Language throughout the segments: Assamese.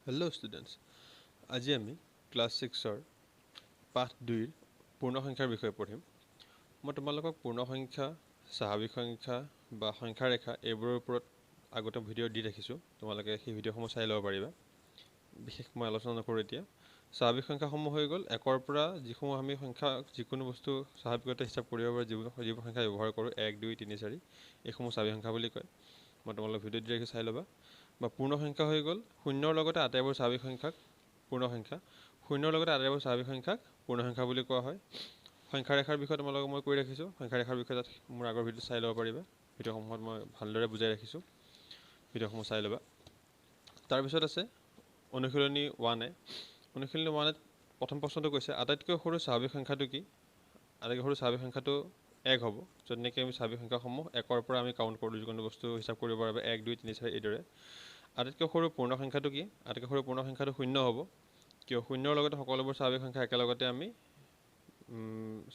হেল্ল' ষ্টুডেণ্টছ, আজি আমি ক্লাছ 6-ৰ পাঠ 2ৰ পূৰ্ণসংখ্যাৰ বিষয়ে পঢ়িম। মই তোমালোকক পূৰ্ণসংখ্যা, স্বাভাৱিক সংখ্যা বা সংখ্যা ৰেখা এইবোৰৰ ওপৰত আগতে ভিডিঅ' দি ৰাখিছোঁ। তোমালোকে সেই ভিডিঅ'সমূহ চাই ল'ব পাৰিবা। বিশেষ মই আলোচনা নকৰোঁ এতিয়া। স্বাভাৱিক সংখ্যাসমূহ হৈ গ'ল 1-ৰ পৰা যিসমূহ আমি সংখ্যা যিকোনো বস্তু স্বাভাৱিকতে হিচাপ কৰিব পৰা যিবোৰ সংখ্যা ব্যৱহাৰ কৰোঁ 1, 2, 3, 4 এইসমূহ স্বাভাৱিক সংখ্যা বুলি কয়। মই তোমালোকক ভিডিঅ' দি ৰাখি চাই ল'বা। বা পূৰ্ণ সংখ্যা হৈ গ'ল 0ৰ লগতে আটাইবোৰ স্বাভাৱিক সংখ্যাক পূৰ্ণ সংখ্যা, 0ৰ লগতে আটাইবোৰ স্বাভাৱিক সংখ্যাক পূৰ্ণ সংখ্যা বুলি কোৱা হয়। সংখ্যা ৰেখাৰ বিষয়ে তোমালোকক মই কৈ ৰাখিছোঁ। সংখ্যা ৰেখাৰ বিষয়ে তাত মোৰ আগৰ ভিডিঅ' চাই ল'ব পাৰিবা। ভিডিঅ'সমূহত মই ভালদৰে বুজাই ৰাখিছোঁ, ভিডিঅ'সমূহ চাই ল'বা। তাৰপিছত আছে অনুশীলনী 1A। অনুশীলনী 1 প্ৰথম প্ৰশ্নটো কৈছে আটাইতকৈ সৰু স্বাভাৱিক সংখ্যাটো কি? আটাইতকৈ সৰু স্বাভাৱিক সংখ্যাটো 1 হ'ব, য'ত নেকি আমি স্বাভাৱিক সংখ্যাসমূহ 1-ৰ পৰা আমি কাউণ্ট কৰোঁ, যিকোনো বস্তু হিচাপ কৰিব পৰা 1, 2, 3, 4 এইদৰে। আটাইতকৈ সৰু পূৰ্ণ সংখ্যাটো কি? আটাইতকৈ সৰু পূৰ্ণ সংখ্যাটো 0 হ'ব, কিয় 0ৰ লগতে সকলোবোৰ স্বাভাৱিক সংখ্যা একেলগতে আমি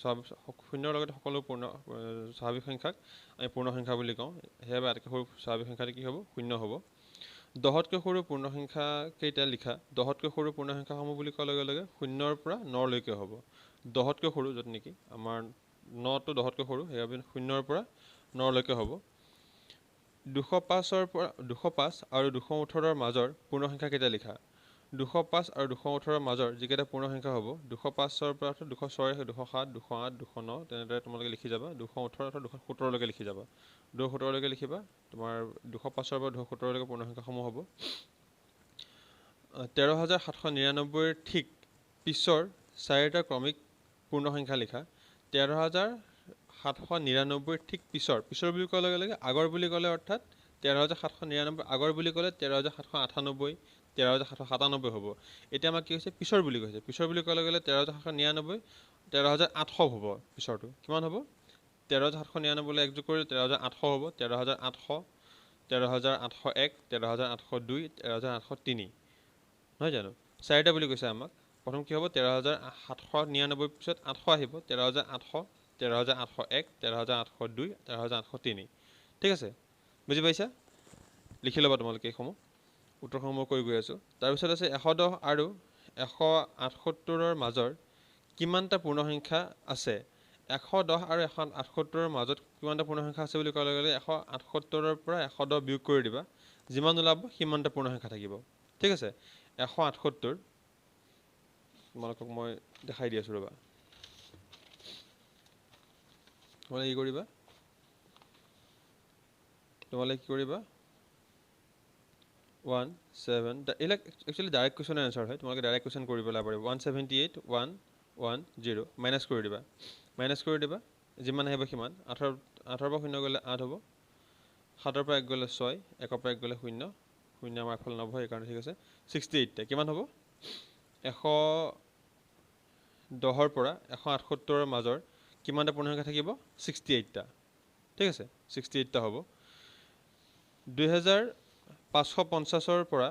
0ৰ লগতে সকলো স্বাভাৱিক সংখ্যাক আমি পূৰ্ণ সংখ্যা বুলি কওঁ। সেইবাবে আটাইতকৈ সৰু স্বাভাৱিক সংখ্যাটো কি হ'ব? 0 হ'ব। 10তকৈ সৰু পূৰ্ণ সংখ্যা কেইটা লিখা? 10তকৈ সৰু পূৰ্ণ সংখ্যাসমূহ বুলি কোৱাৰ লগে লগে 0ৰ পৰা 9লৈকে হ'ব। 10তকৈ সৰু, য'ত নেকি আমাৰ 9টো 10তকৈ সৰু, সেইবাবে 0ৰ পৰা 9লৈকে হ'ব। 205 আৰু 218ৰ মাজৰ পূৰ্ণ সংখ্যা কেইটা লিখা? 205 আৰু 218ৰ মাজৰ যিকেইটা পূৰ্ণ সংখ্যা হ'ব, 205ৰ পৰা 206, 207, 208, 209 তেনেদৰে তোমালোকে লিখি যাবা। 218 অৰ্থাৎ 217লৈকে লিখি যাবা। 217লৈকে লিখিবা। তোমাৰ 205ৰ পৰা 217লৈকে পূৰ্ণ সংখ্যাসমূহ হ'ব। 13,799ৰ ঠিক পিছৰ 4টা ক্ৰমিক পূৰ্ণ সংখ্যা লিখা। 13,799ৰ ঠিক পিছৰ বুলি কোৱাৰ লগে লগে আগৰ বুলি ক'লে, অৰ্থাৎ 13,799 আগৰ বুলি ক'লে 13,798, 13,797 হ'ব। এতিয়া আমাক কি হৈছে? পিছৰ বুলি কৈছে। পিছৰ বুলি কোৱাৰ লগে লগে 13,799, 13,800 হ'ব। পিছৰটো কিমান হ'ব? 13,799লৈ 1 যোগ কৰিলে 13,800 হ'ব। 13,800, 13,801, 13,802, 13,803, নহয় জানো? 4টা বুলি কৈছে আমাক। প্ৰথম কি হ'ব? 13,799 পিছত 800 আহিব। 13,800, 13,801, 13,802, 13,803। ঠিক আছে, বুজি পাইছা? লিখি ল'বা তোমালোকে এইসমূহ। উত্তৰসমূহ কৰি গৈ আছোঁ। তাৰপিছত আছে 110 আৰু 178ৰ মাজৰ কিমানটা পূৰ্ণ সংখ্যা আছে? 110 আৰু 178ৰ মাজত কিমানটা পূৰ্ণ সংখ্যা আছে বুলি কোৱাৰ লগে লগে 178ৰ পৰা 110 বিয়োগ কৰি দিবা। যিমান ওলাব সিমানটা পূৰ্ণ সংখ্যা থাকিব। ঠিক আছে, 178 তোমালোকক মই দেখাই দি আছোঁ ৰ'বা। তোমালোকে কি কৰিবা? 17, এইবিলাক একচুৱেলি ডাইৰেক্ট কুৱেশ্যনৰ এনচাৰ হয়। তোমালোকে ডাইৰেক্ট কুৱেশ্যন কৰি পেলাব পাৰিব। 178, 110 মাইনাছ কৰি দিবা। যিমান আহিব সিমান। 8ৰ পৰা 0 গ'লে 8 হ'ব। 7ৰ পৰা 1 গ'লে 6, 1ৰ পৰা 1 গ'লে 0, 0 আমাৰ এফালে নবহে, সেইকাৰণে ঠিক আছে। 68টা কিমান হ'ব? 110ৰ পৰা 178ৰ মাজৰ কিমানটা পূৰ্ণ সংখ্যা থাকিব? 68টা। ঠিক আছে, 68টা হ'ব। 2,550ৰ পৰা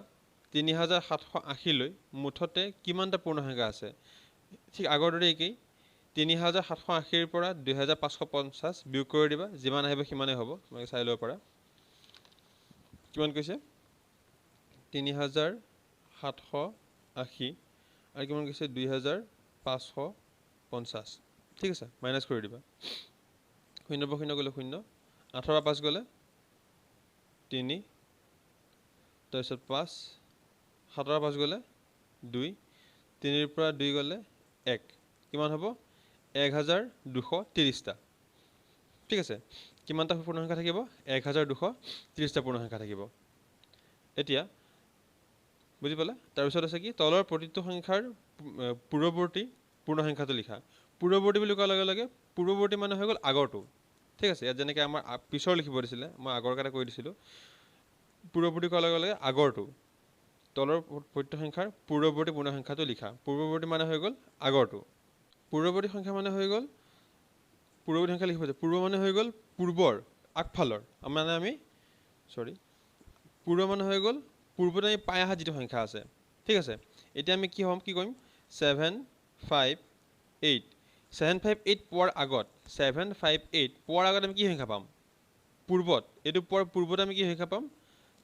3,780লৈ মুঠতে কিমানটা পূৰ্ণ সংখ্যা আছে? ঠিক আগৰ দৰে একেই। 3,780ৰ পৰা 2,550 বিয়োগ কৰি দিবা। যিমান আহিব সিমানেই হ'ব। তোমালোকে চাই ল'ব পাৰা। কিমান কৈছে? 3,780 আৰু কিমান কৈছে? 2,550। ঠিক আছে, মাইনাছ কৰি দিবা। 0ৰ পৰা 0 গ'লে 0, 8ৰ পৰা 5 গ'লে 3, তাৰপিছত 5, 7ৰ পৰা 5 গ'লে 2, 3ৰ পৰা 2 গ'লে 1, কিমান হ'ব? 1,230টা। ঠিক আছে, কিমানটা পূৰ্ণ সংখ্যা থাকিব? 1,230টা পূৰ্ণ সংখ্যা থাকিব। এতিয়া বুজি পালা? তাৰপিছত আছে কি? তলৰ প্ৰতিটো সংখ্যাৰ পূৰ্ৱৱৰ্তী পূৰ্ণ সংখ্যাটো লিখা। পূৰ্ৱৱৰ্তী বুলি কোৱাৰ লগে লগে পূৰ্ৱৱৰ্তী মানে হৈ গ'ল আগৰটো। ঠিক আছে, ইয়াত যেনেকৈ আমাৰ পিছৰ লিখিব দিছিলে, মই আগৰ কেইটা কৈ দিছিলোঁ। পূৰ্ৱৱৰ্তী কোৱাৰ লগে লগে আগৰটো। তলৰ প্ৰতিটো সংখ্যাৰ পূৰ্ৱৱৰ্তী পূৰ্ণ সংখ্যাটো লিখা। পূৰ্ৱৱৰ্তী মানে হৈ গ'ল আগৰটো। পূৰ্ৱৱৰ্তী সংখ্যা মানে হৈ গ'ল পূৰ্ৱৱৰ্তী সংখ্যা লিখিব। পূৰ্ব মানে হৈ গ'ল পূৰ্বৰ, আগফালৰ। পূৰ্ব মানে হৈ গ'ল পূৰ্বতে আমি পাই অহা যিটো সংখ্যা আছে। ঠিক আছে, এতিয়া আমি কি কৰিম? 758। 758 পোৱাৰ আগত 758 পোৱাৰ আগত আমি কি সংখ্যা পাম? পূৰ্বত। এইটো পোৱাৰ পূৰ্বত আমি কি সংখ্যা পাম?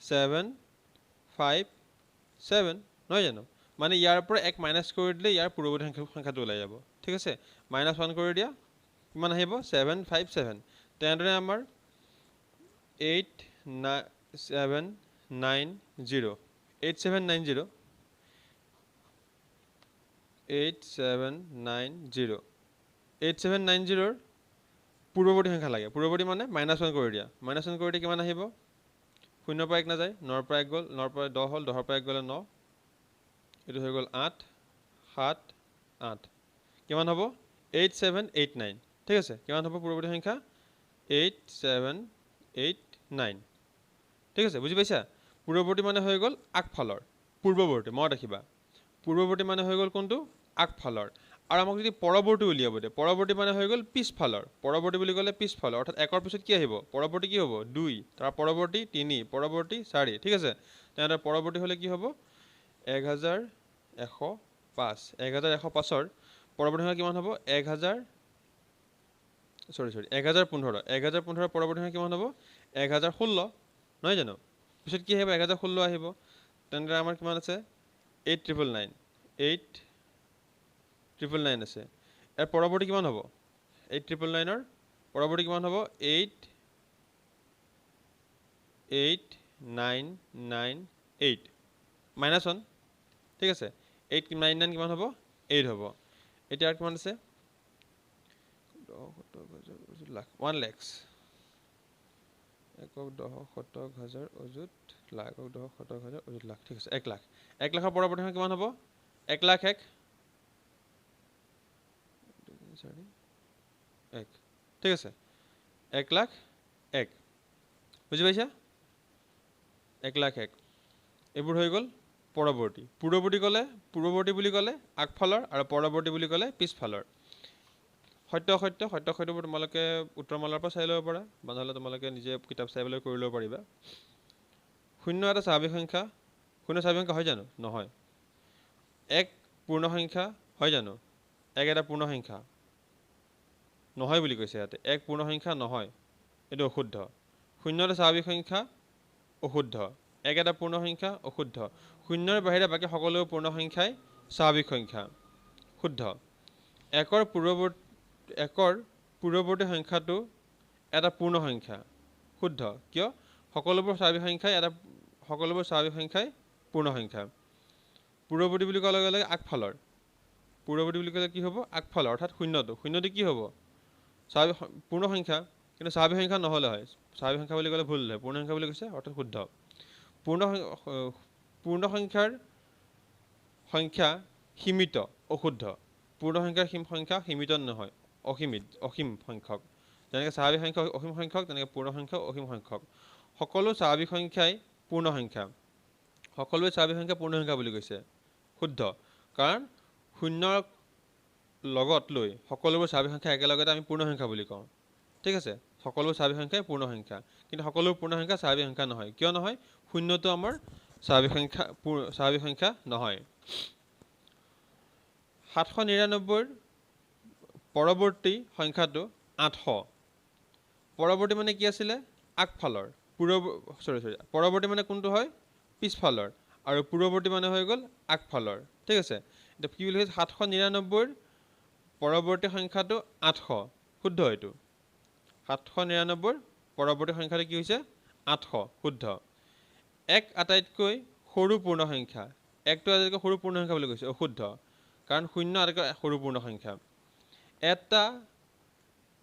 757। নহয় জানো মানে ইয়াৰ পৰা এক মাইনাছ কৰি দিলে ইয়াৰ পূৰ্বৱৰ্তী সংখ্যাটো ওলাই যাব ঠিক আছে -1 কৰি দিয়া কিমান আহিব 757 তেনেদৰে আমাৰ 8790 8790 8790 পূৰ্বৱৰ্তী সংখ্যা লাগে পূৰ্বৱৰ্তী মানে -1 কৰি দিয়া -1 কৰি দিয়ে কিমান আহিব 0 পৰা 1 নাযায় 9 পৰা 1 গ'ল 9 পৰা 10 হ'ল 10 পৰা 1 গ'লে 9 এটো হৈ গ'ল 8 7 8 কিমান হ'ব 8789 ঠিক আছে কিমান হ'ব পূৰ্বৱৰ্তী সংখ্যা 8789 ঠিক আছে বুজি পাইছা পূৰ্বৱৰ্তী মানে হৈ গ'ল আগফালৰ পূৰ্বৱৰ্তী মনত ৰাখিবা পূৰ্বৱৰ্তী মানে হৈ গ'ল কোনটো আগফালৰ আৰু আমাক যদি পৰৱৰ্তী উলিয়াব দে পৰৱৰ্তী মানে হৈ গ'ল পিছফালৰ পৰৱৰ্তী বুলি ক'লে পিছফালৰ অৰ্থাৎ একৰ পিছত কি আহিব পৰৱৰ্তী কি হ'ব 2 তাৰ পৰৱৰ্তী 3 পৰৱৰ্তী 4 ঠিক আছে তেনেদৰে পৰৱৰ্তী হ'লে কি হ'ব 1105 1105ৰ পৰৱৰ্তী সংখ্যা কিমান হ'ব 1015 1015 পৰৱৰ্তী সংখ্যা কিমান হ'ব 1016 নহয় জানো পিছত কি আহিব 1016 আহিব তেন্তে আমাৰ কিমান আছে 8999 8999 আছে এৰ পৰৱৰ্তী কিমান হ'ব 8999ৰ পৰৱৰ্তী কিমান হ'ব 88998 -1 ঠিক আছে 899 কিমান হ'ব 8 হ'ব এতিয়া কিমান আছে 1 লাখ 1,10,70,000 অযুত লাখ 1,10,70,000 অযুত লাখ ঠিক আছে 1 লাখ 1 লাখৰ পৰৱৰ্তী সংখ্যা কিমান হ'ব 1 লাখ 1 ঠিক আছে 1 লাখ 1 বুজি পাইছা 1 লাখ 1 এইবোৰ হৈ গ'ল পৰৱৰ্তী পূৰ্বৱৰ্তী বুলি ক'লে আগফালৰ আৰু পৰৱৰ্তী বুলি ক'লে পিছফালৰ সত্য সত্যবোৰ তোমালোকে উত্তৰমালাৰ পৰা চাই ল'ব পাৰা বা নহ'লে তোমালোকে নিজে কিতাপ চাই পেলাই কৰি ল'ব পাৰিবা 0 এটা স্বাভাৱিক সংখ্যা 0 স্বাভাৱিক সংখ্যা হয় জানো নহয় 1 পূৰ্ণ সংখ্যা হয় জানো 1 এটা পূৰ্ণ সংখ্যা নহয় বুলি কৈছে ইয়াতে 1 পূৰ্ণ সংখ্যা নহয় এটো অশুদ্ধ 0 এটা স্বাভাৱিক সংখ্যা অশুদ্ধ 1 এটা পূৰ্ণ সংখ্যা অশুদ্ধ 0ৰ বাহিৰে বাকি সকলো পূৰ্ণ সংখ্যাই স্বাভাৱিক সংখ্যা শুদ্ধ 1ৰ পূৰ্বৱৰ্তী সংখ্যাটো এটা পূৰ্ণ সংখ্যা শুদ্ধ কিয় সকলোবোৰ স্বাভাৱিক সংখ্যাই পূৰ্ণ সংখ্যা পূৰ্বৱৰ্তী বুলি কোৱাৰ লগে লগে আগফালৰ পূৰ্বৱৰ্তী বুলি ক'লে কি হ'ব আগফালৰ অৰ্থাৎ শূন্যটো কি হ'ব স্বাভাৱিক পূৰ্ণ সংখ্যা কিন্তু স্বাভাৱিক সংখ্যা নহ'লে হয় স্বাভাৱিক সংখ্যা বুলি ক'লে ভুল হয় পূৰ্ণ সংখ্যা বুলি কৈছে অৰ্থাৎ শুদ্ধ পূৰ্ণ সংখ্যাৰ সংখ্যা সীমিত অশুদ্ধ পূৰ্ণ সংখ্যাৰ সংখ্যা সীমিত নহয় অসীম সংখ্যক যেনেকৈ স্বাভাৱিক সংখ্যা অসীম সংখ্যক তেনেকৈ পূৰ্ণ সংখ্যা অসীম সংখ্যক সকলো স্বাভাৱিক সংখ্যাই পূৰ্ণ সংখ্যা সকলোৱে স্বাভাৱিক সংখ্যা পূৰ্ণ সংখ্যা বুলি কৈছে শুদ্ধ কাৰণ শূন্যৰ লগত লৈ সকলোবোৰ স্বাভাৱিক সংখ্যা একেলগতে আমি পূৰ্ণ সংখ্যা বুলি কওঁ ঠিক আছে সকলোবোৰ স্বাভাৱিক সংখ্যাই পূৰ্ণ সংখ্যা কিন্তু সকলোবোৰ পূৰ্ণ সংখ্যা স্বাভাৱিক সংখ্যা নহয় কিয় নহয় শূন্যটো আমাৰ স্বাভাৱিক সংখ্যা নহয় 799ৰ পৰৱৰ্তী সংখ্যাটো 800 পৰৱৰ্তী মানে কি আছিলে আগফালৰ পৰৱৰ্তী মানে কোনটো হয় পিছফালৰ আৰু পূৰ্বৱৰ্তী মানে হৈ গ'ল আগফালৰ ঠিক আছে এটা কি বুলি 799ৰ পৰৱৰ্তী সংখ্যাটো 800 শুদ্ধ এইটো 799ৰ পৰৱৰ্তী সংখ্যাটো কি হৈছে 800 শুদ্ধ এক আটাইতকৈ সৰু পূৰ্ণ সংখ্যা একটো আটাইতকৈ সৰু পূৰ্ণ সংখ্যা বুলি কৈছে অশুদ্ধ কাৰণ 0 আটাইতকৈ সৰু পূৰ্ণ সংখ্যা এটা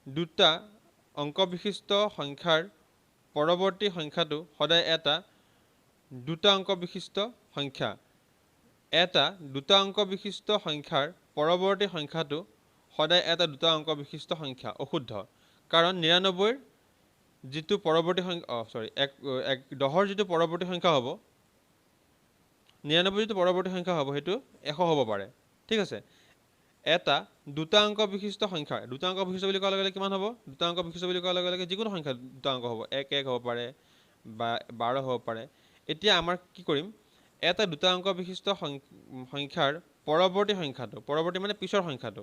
দুটা অংক বিশিষ্ট সংখ্যাৰ পৰৱৰ্তী সংখ্যাটো সদায় এটা দুটা অংক বিশিষ্ট সংখ্যা এটা দুটা অংক বিশিষ্ট সংখ্যাৰ পৰৱৰ্তী সংখ্যাটো সদায় এটা দুটা অংক বিশিষ্ট সংখ্যা অশুদ্ধ কাৰণ 99ৰ যিটো পৰৱৰ্তী সংখ্যা 10ৰ যিটো পৰৱৰ্তী সংখ্যা হ'ব 99 যিটো পৰৱৰ্তী সংখ্যা হ'ব হেতু 100 হ'ব পাৰে ঠিক আছে এটা দুটা অংক বিশিষ্ট সংখ্যা দুটা অংক বিশিষ্ট বুলি কোৱাৰ লগে লগে কিমান হ'ব দুটা অংক বিশিষ্ট বুলি কোৱাৰ লগে লগে যিকোনো সংখ্যা দুটা অংক হ'ব 1 1 হ'ব পাৰে বা 12 হ'ব পাৰে এতিয়া আমাৰ কি কৰিম এটা দুটা অংক বিশিষ্ট সংখ্যাৰ পৰৱৰ্তী সংখ্যাটো পৰৱৰ্তী মানে পিছৰ সংখ্যাটো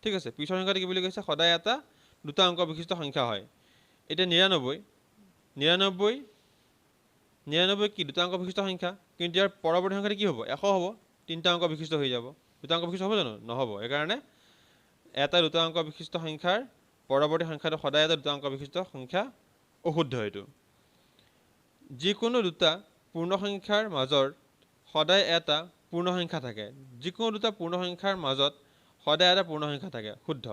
ঠিক আছে পিছৰ সংখ্যাটো কি বুলি কৈছে সদায় এটা দুটা অংক বিশিষ্ট সংখ্যা হয় এতিয়া 99 কি দুটা অংক বিশিষ্ট সংখ্যা কিন্তু ইয়াৰ পৰৱৰ্তী সংখ্যাটো কি হ'ব 100 হ'ব তিনিটা অংক বিশিষ্ট হৈ যাব দুটা অংক বিশিষ্ট হ'ব জানো নহ'ব এইকাৰণে এটা দুটা অংক বিশিষ্ট সংখ্যাৰ পৰৱৰ্তী সংখ্যাটো সদায় এটা দুটা অংক বিশিষ্ট সংখ্যা অশুদ্ধ এইটো যিকোনো দুটা পূৰ্ণ সংখ্যাৰ মাজত সদায় এটা পূৰ্ণ সংখ্যা থাকে যিকোনো দুটা পূৰ্ণ সংখ্যাৰ মাজত সদায় এটা পূৰ্ণ সংখ্যা থাকে শুদ্ধ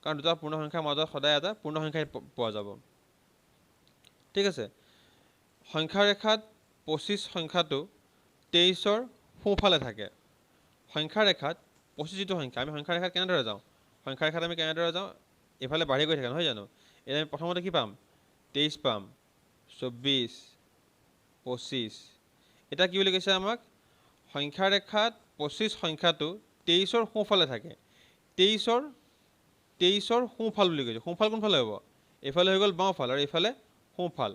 কাৰণ দুটা পূৰ্ণ সংখ্যাৰ মাজত সদায় এটা পূৰ্ণ সংখ্যাই পোৱা যাব ঠিক আছে সংখ্যা ৰেখাত 25 সংখ্যাটো 23ৰ সোঁফালে থাকে সংখ্যা ৰেখাত 25 যিটো সংখ্যা আমি সংখ্যা ৰেখাত কেনেদৰে যাওঁ সংখ্যা ৰেখাত আমি কেনেদৰে যাওঁ এফালে বাঢ়ি গৈ থাকে নহয় জানো এতিয়া আমি প্ৰথমতে কি পাম 23 পাম 24 25 এটা কি বুলি কৈছে আমাক সংখ্যা ৰেখাত 25 সংখ্যাটো 23ৰ সোঁফালে থাকে 23ৰ সোঁফাল বুলি কৈছে সোঁফাল কোনফালে হ'ব এফালে হৈ গ'ল বাওঁফাল আৰু এফালে সোঁফাল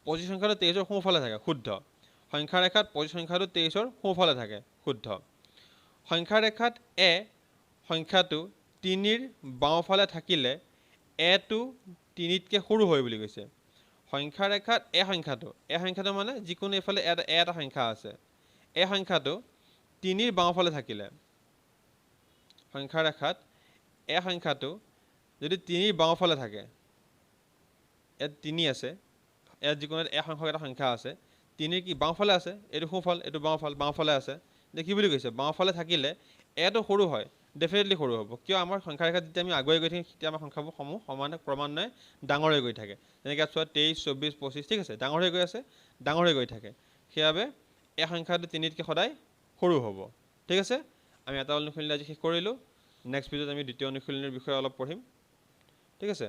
25 সংখ্যাটো 23ৰ সোঁফালে থাকে শুদ্ধ সংখ্যা ৰেখাত 25 সংখ্যাটো 23ৰ সোঁফালে থাকে শুদ্ধ সংখ্যা ৰেখাত এ সংখ্যাটো 3ৰ বাওঁফালে থাকিলে এটো 3তকৈ সৰু হয় বুলি কৈছে সংখ্যা ৰেখাত এ সংখ্যাটো মানে যিকোনো এফালে এটা সংখ্যা আছে এ সংখ্যাটো 3ৰ বাওঁফালে থাকিলে সংখ্যা ৰেখাত এ সংখ্যাটো যদি 3ৰ বাওঁফালে থাকে ইয়াত 3 আছে ইয়াত যিকোনো এটা সংখ্যা আছে 3ৰ কি বাওঁফালে আছে এইটো সোঁফাল এইটো বাওঁফালে আছে এতিয়া কি বুলি কৈছে বাওঁফালে থাকিলে এটো সৰু হয় ডেফিনেটলি সৰু হ'ব কিয় আমাৰ সংখ্যা ৰেখাত যেতিয়া আমি আগুৱাই গৈ থাকিম তেতিয়া আমাৰ সংখ্যাবোৰ সমূহ ক্ৰমান্বয়ে ডাঙৰ হৈ গৈ থাকে যেনেকৈ চোৱা 23 24 25 ঠিক আছে ডাঙৰ হৈ গৈ আছে ডাঙৰ হৈ গৈ থাকে সেইবাবে এই সংখ্যাটো 3তকৈ সদায় সৰু হ'ব ঠিক আছে আমি এটা অনুশীলনী আজি শেষ কৰিলোঁ নেক্সট ভিডিঅ'ত আমি দ্বিতীয় অনুশীলনীৰ বিষয়ে অলপ পঢ়িম ঠিক আছে